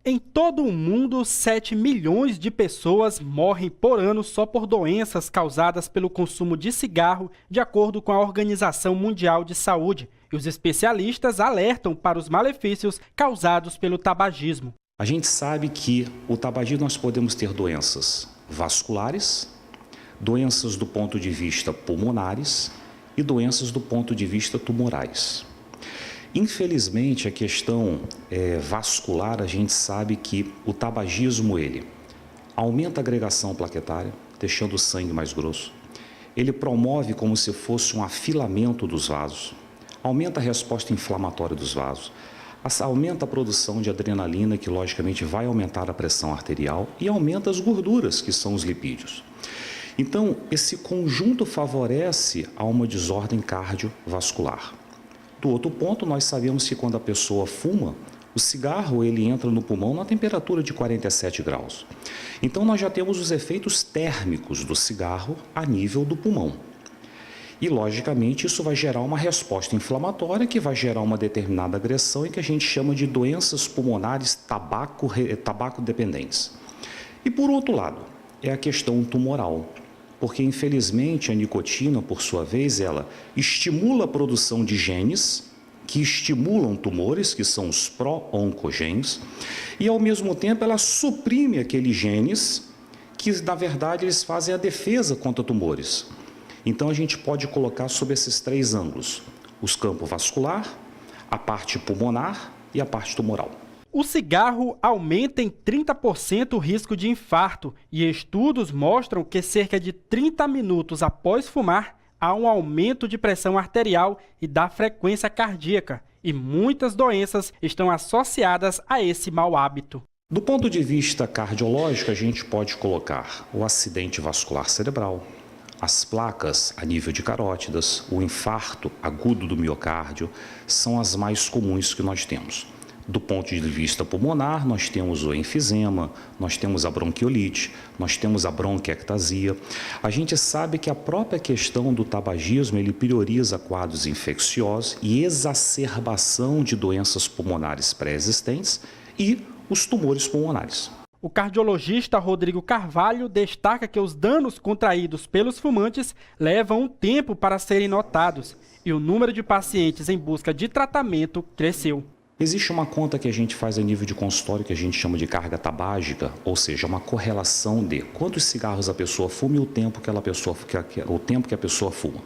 Em todo o mundo, 7 milhões de pessoas morrem por ano só por doenças causadas pelo consumo de cigarro, de acordo com a Organização Mundial de Saúde. E os especialistas alertam para os malefícios causados pelo tabagismo. A gente sabe que o tabagismo nós podemos ter doenças vasculares, doenças do ponto de vista pulmonares e doenças do ponto de vista tumorais. Infelizmente, a questão vascular, a gente sabe que o tabagismo, ele aumenta a agregação plaquetária, deixando o sangue mais grosso. Ele promove como se fosse um afilamento dos vasos, aumenta a resposta inflamatória dos vasos, aumenta a produção de adrenalina, que logicamente vai aumentar a pressão arterial e aumenta as gorduras, que são os lipídios. Então, esse conjunto favorece a uma desordem cardiovascular. Do outro ponto, nós sabemos que quando a pessoa fuma, o cigarro ele entra no pulmão na temperatura de 47 graus. Então, nós já temos os efeitos térmicos do cigarro a nível do pulmão. E, logicamente, isso vai gerar uma resposta inflamatória que vai gerar uma determinada agressão e que a gente chama de doenças pulmonares tabaco-dependentes. E, por outro lado, é a questão tumoral. Porque, infelizmente, a nicotina, por sua vez, ela estimula a produção de genes que estimulam tumores, que são os pró-oncogenes, e, ao mesmo tempo, ela suprime aqueles genes que, na verdade, eles fazem a defesa contra tumores. Então, a gente pode colocar sob esses três ângulos: os campos vascular, a parte pulmonar e a parte tumoral. O cigarro aumenta em 30% o risco de infarto e estudos mostram que cerca de 30 minutos após fumar, há um aumento de pressão arterial e da frequência cardíaca. E muitas doenças estão associadas a esse mau hábito. Do ponto de vista cardiológico, a gente pode colocar o acidente vascular cerebral, as placas a nível de carótidas, o infarto agudo do miocárdio, são as mais comuns que nós temos. Do ponto de vista pulmonar, nós temos o enfisema, nós temos a bronquiolite, nós temos a bronquiectasia. A gente sabe que a própria questão do tabagismo, ele prioriza quadros infecciosos e exacerbação de doenças pulmonares pré-existentes e os tumores pulmonares. O cardiologista Rodrigo Carvalho destaca que os danos contraídos pelos fumantes levam um tempo para serem notados e o número de pacientes em busca de tratamento cresceu. Existe uma conta que a gente faz a nível de consultório que a gente chama de carga tabágica, ou seja, uma correlação de quantos cigarros a pessoa fuma e o tempo que a pessoa fuma.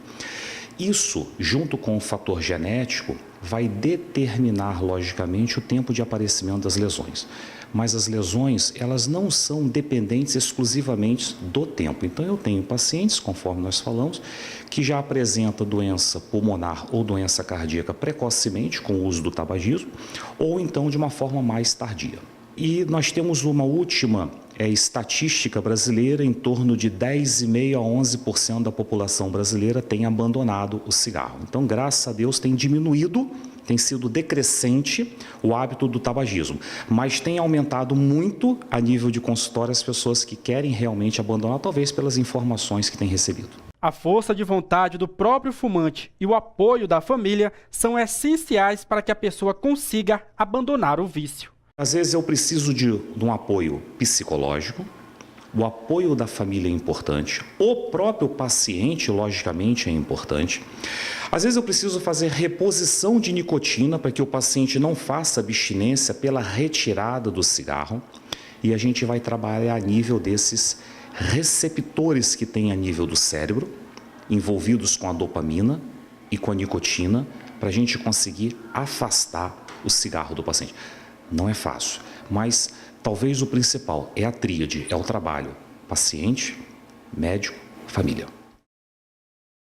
Isso, junto com o fator genético, vai determinar, logicamente, o tempo de aparecimento das lesões. Mas as lesões, elas não são dependentes exclusivamente do tempo. Então, eu tenho pacientes, conforme nós falamos, que já apresentam doença pulmonar ou doença cardíaca precocemente com o uso do tabagismo, ou então de uma forma mais tardia. E nós temos uma última estatística brasileira, em torno de 10,5% a 11% da população brasileira tem abandonado o cigarro. Então, graças a Deus, tem diminuído, tem sido decrescente o hábito do tabagismo, mas tem aumentado muito a nível de consultório as pessoas que querem realmente abandonar, talvez pelas informações que têm recebido. A força de vontade do próprio fumante e o apoio da família são essenciais para que a pessoa consiga abandonar o vício. Às vezes eu preciso de um apoio psicológico, o apoio da família é importante, o próprio paciente, logicamente, é importante. Às vezes eu preciso fazer reposição de nicotina para que o paciente não faça abstinência pela retirada do cigarro. E a gente vai trabalhar a nível desses receptores que tem a nível do cérebro, envolvidos com a dopamina e com a nicotina, para a gente conseguir afastar o cigarro do paciente. Não é fácil, mas talvez o principal é a tríade, é o trabalho paciente, médico, família.